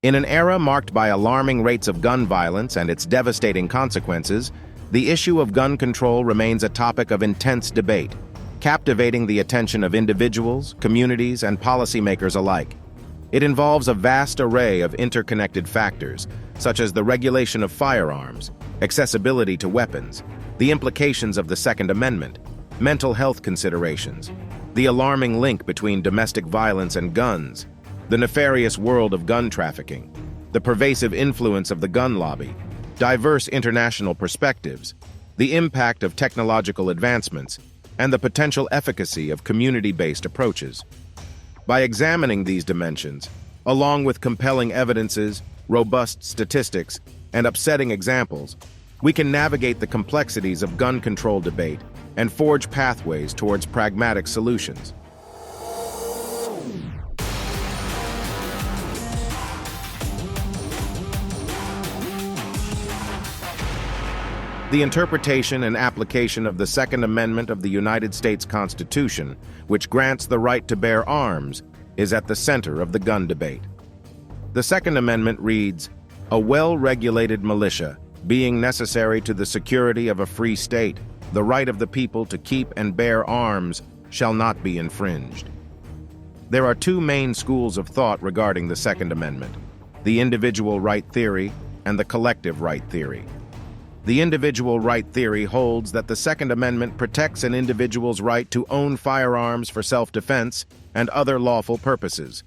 In an era marked by alarming rates of gun violence and its devastating consequences, the issue of gun control remains a topic of intense debate, captivating the attention of individuals, communities, and policymakers alike. It involves a vast array of interconnected factors, such as the regulation of firearms, accessibility to weapons, the implications of the Second Amendment, mental health considerations, the alarming link between domestic violence and guns, the nefarious world of gun trafficking, the pervasive influence of the gun lobby, diverse international perspectives, the impact of technological advancements, and the potential efficacy of community-based approaches. By examining these dimensions, along with compelling evidences, robust statistics, and upsetting examples, we can navigate the complexities of gun control debate and forge pathways towards pragmatic solutions. The interpretation and application of the Second Amendment of the United States Constitution, which grants the right to bear arms, is at the center of the gun debate. The Second Amendment reads, "A well-regulated militia, being necessary to the security of a free state, the right of the people to keep and bear arms shall not be infringed." There are two main schools of thought regarding the Second Amendment: the individual right theory and the collective right theory. The individual right theory holds that the Second Amendment protects an individual's right to own firearms for self-defense and other lawful purposes.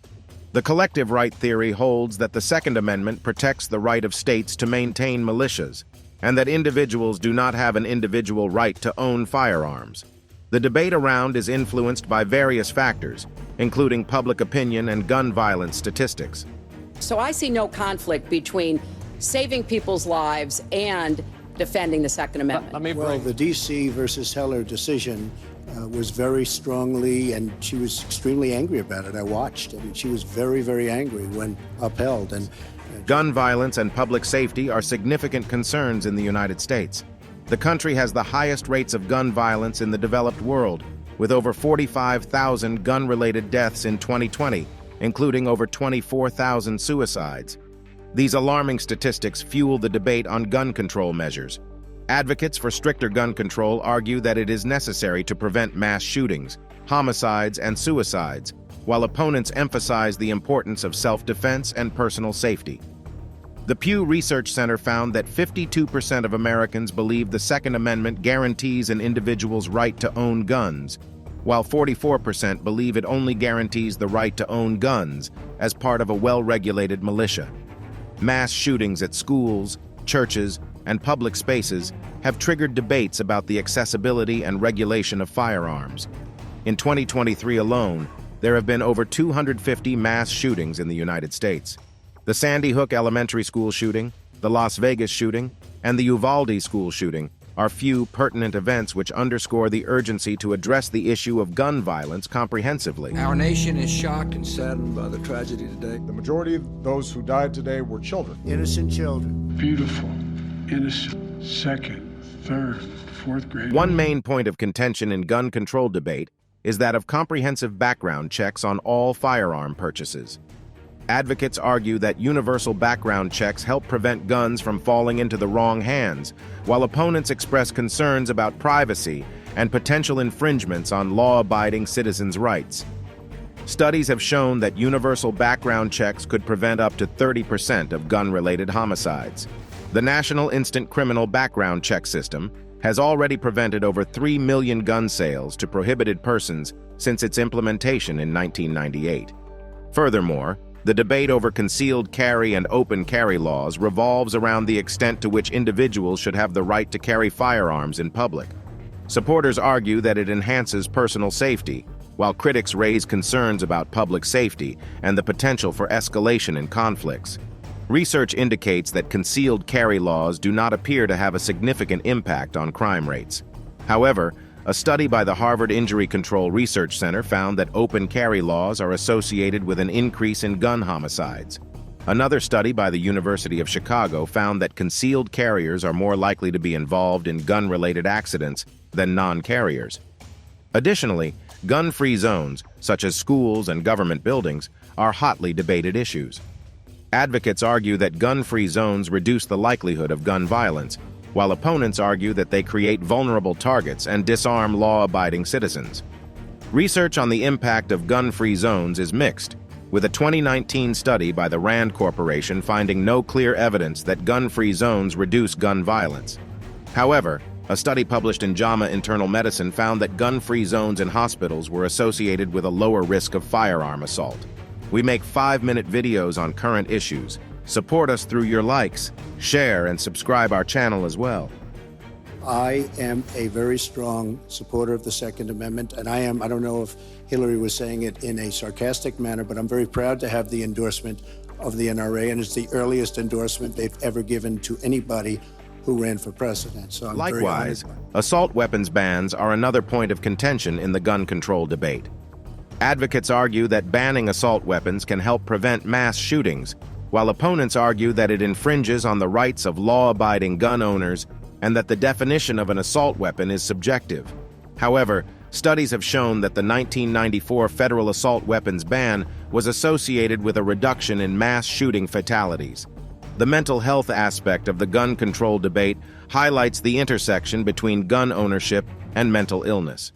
The collective right theory holds that the Second Amendment protects the right of states to maintain militias, and that individuals do not have an individual right to own firearms. The debate around is influenced by various factors, including public opinion and gun violence statistics. So I see no conflict between saving people's lives and defending the Second Amendment. Well, the D.C. versus Heller decision was very strongly, and she was extremely angry about it. I watched, and she was very, very angry when upheld. Gun violence and public safety are significant concerns in the United States. The country has the highest rates of gun violence in the developed world, with over 45,000 gun-related deaths in 2020, including over 24,000 suicides. These alarming statistics fuel the debate on gun control measures. Advocates for stricter gun control argue that it is necessary to prevent mass shootings, homicides, and suicides, while opponents emphasize the importance of self-defense and personal safety. The Pew Research Center found that 52% of Americans believe the Second Amendment guarantees an individual's right to own guns, while 44% believe it only guarantees the right to own guns as part of a well-regulated militia. Mass shootings at schools, churches, and public spaces have triggered debates about the accessibility and regulation of firearms. In 2023 alone, there have been over 250 mass shootings in the United States. The Sandy Hook Elementary School shooting, the Las Vegas shooting, and the Uvalde school shooting are few pertinent events which underscore the urgency to address the issue of gun violence comprehensively. Our nation is shocked and saddened by the tragedy today. The majority of those who died today were children. Innocent children. Beautiful, innocent, second, third, fourth grade. One main point of contention in gun control debate is that of comprehensive background checks on all firearm purchases. Advocates argue that universal background checks help prevent guns from falling into the wrong hands, while opponents express concerns about privacy and potential infringements on law-abiding citizens' rights. Studies have shown that universal background checks could prevent up to 30% of gun-related homicides. The National Instant Criminal Background Check System has already prevented over 3 million gun sales to prohibited persons since its implementation in 1998. Furthermore, the debate over concealed carry and open carry laws revolves around the extent to which individuals should have the right to carry firearms in public. Supporters argue that it enhances personal safety, while critics raise concerns about public safety and the potential for escalation in conflicts. Research indicates that concealed carry laws do not appear to have a significant impact on crime rates. However, a study by the Harvard Injury Control Research Center found that open carry laws are associated with an increase in gun homicides. Another study by the University of Chicago found that concealed carriers are more likely to be involved in gun-related accidents than non-carriers. Additionally, gun-free zones, such as schools and government buildings, are hotly debated issues. Advocates argue that gun-free zones reduce the likelihood of gun violence, while opponents argue that they create vulnerable targets and disarm law-abiding citizens. Research on the impact of gun-free zones is mixed, with a 2019 study by the Rand Corporation finding no clear evidence that gun-free zones reduce gun violence. However, a study published in JAMA Internal Medicine found that gun-free zones in hospitals were associated with a lower risk of firearm assault. We make 5-minute videos on current issues. Support us through your likes, share, and subscribe our channel as well. I am a very strong supporter of the Second Amendment, and I don't know if Hillary was saying it in a sarcastic manner, but I'm very proud to have the endorsement of the NRA, and it's the earliest endorsement they've ever given to anybody who ran for president. So I'm Likewise, very honored. assault weapons bans are another point of contention in the gun control debate. Advocates argue that banning assault weapons can help prevent mass shootings, while opponents argue that it infringes on the rights of law-abiding gun owners and that the definition of an assault weapon is subjective. However, studies have shown that the 1994 federal assault weapons ban was associated with a reduction in mass shooting fatalities. The mental health aspect of the gun control debate highlights the intersection between gun ownership and mental illness.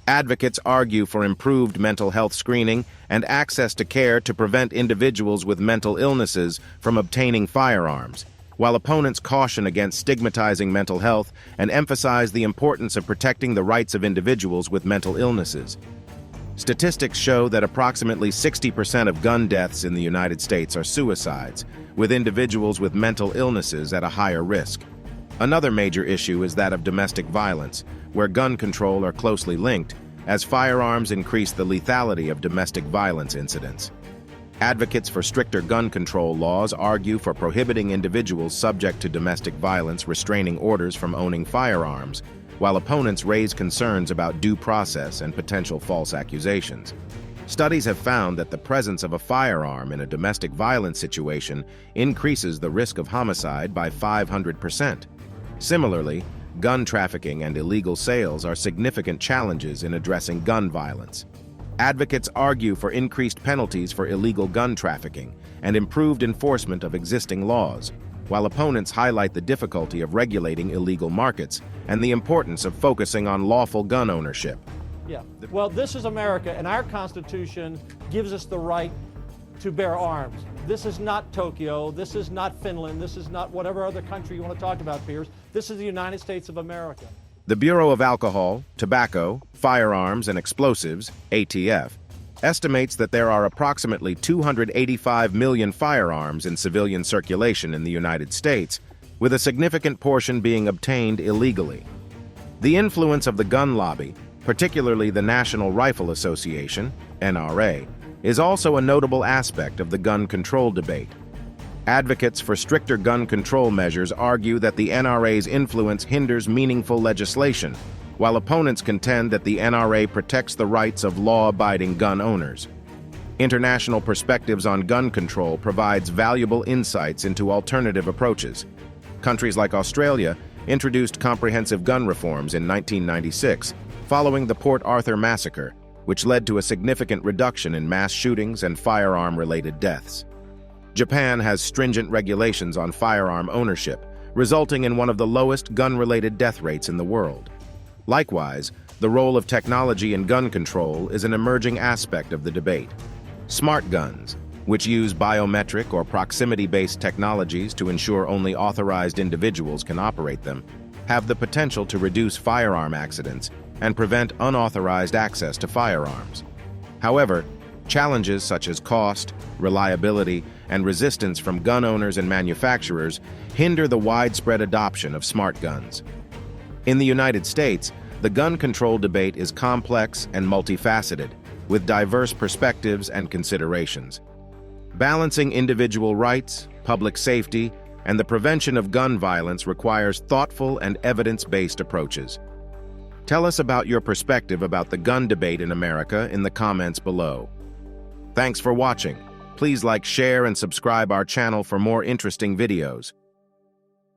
Advocates argue for improved mental health screening and access to care to prevent individuals with mental illnesses from obtaining firearms, while opponents caution against stigmatizing mental health and emphasize the importance of protecting the rights of individuals with mental illnesses. Statistics show that approximately 60% of gun deaths in the United States are suicides, with individuals with mental illnesses at a higher risk. Another major issue is that of domestic violence, where gun control are closely linked, as firearms increase the lethality of domestic violence incidents. Advocates for stricter gun control laws argue for prohibiting individuals subject to domestic violence restraining orders from owning firearms, while opponents raise concerns about due process and potential false accusations. Studies have found that the presence of a firearm in a domestic violence situation increases the risk of homicide by 500%. Similarly, gun trafficking and illegal sales are significant challenges in addressing gun violence. Advocates argue for increased penalties for illegal gun trafficking and improved enforcement of existing laws, while opponents highlight the difficulty of regulating illegal markets and the importance of focusing on lawful gun ownership. Yeah. Well, this is America, and our Constitution gives us the right to bear arms. This is not Tokyo. This is not Finland. This is not whatever other country you want to talk about, Piers. This is the United States of America. The Bureau of Alcohol, Tobacco, Firearms, and Explosives, ATF, estimates that there are approximately 285 million firearms in civilian circulation in the United States, with a significant portion being obtained illegally. The influence of the gun lobby, particularly the National Rifle Association, NRA, is also a notable aspect of the gun control debate. Advocates for stricter gun control measures argue that the NRA's influence hinders meaningful legislation, while opponents contend that the NRA protects the rights of law-abiding gun owners. International perspectives on gun control provides valuable insights into alternative approaches. Countries like Australia introduced comprehensive gun reforms in 1996, following the Port Arthur massacre, which led to a significant reduction in mass shootings and firearm-related deaths. Japan has stringent regulations on firearm ownership, resulting in one of the lowest gun-related death rates in the world. Likewise, the role of technology in gun control is an emerging aspect of the debate. Smart guns, which use biometric or proximity-based technologies to ensure only authorized individuals can operate them, have the potential to reduce firearm accidents and prevent unauthorized access to firearms. However, challenges such as cost, reliability, and resistance from gun owners and manufacturers hinder the widespread adoption of smart guns. In the United States, the gun control debate is complex and multifaceted, with diverse perspectives and considerations. Balancing individual rights, public safety, and the prevention of gun violence requires thoughtful and evidence-based approaches. Tell us about your perspective about the gun debate in America in the comments below. Thanks for watching. Please like, share, and subscribe our channel for more interesting videos.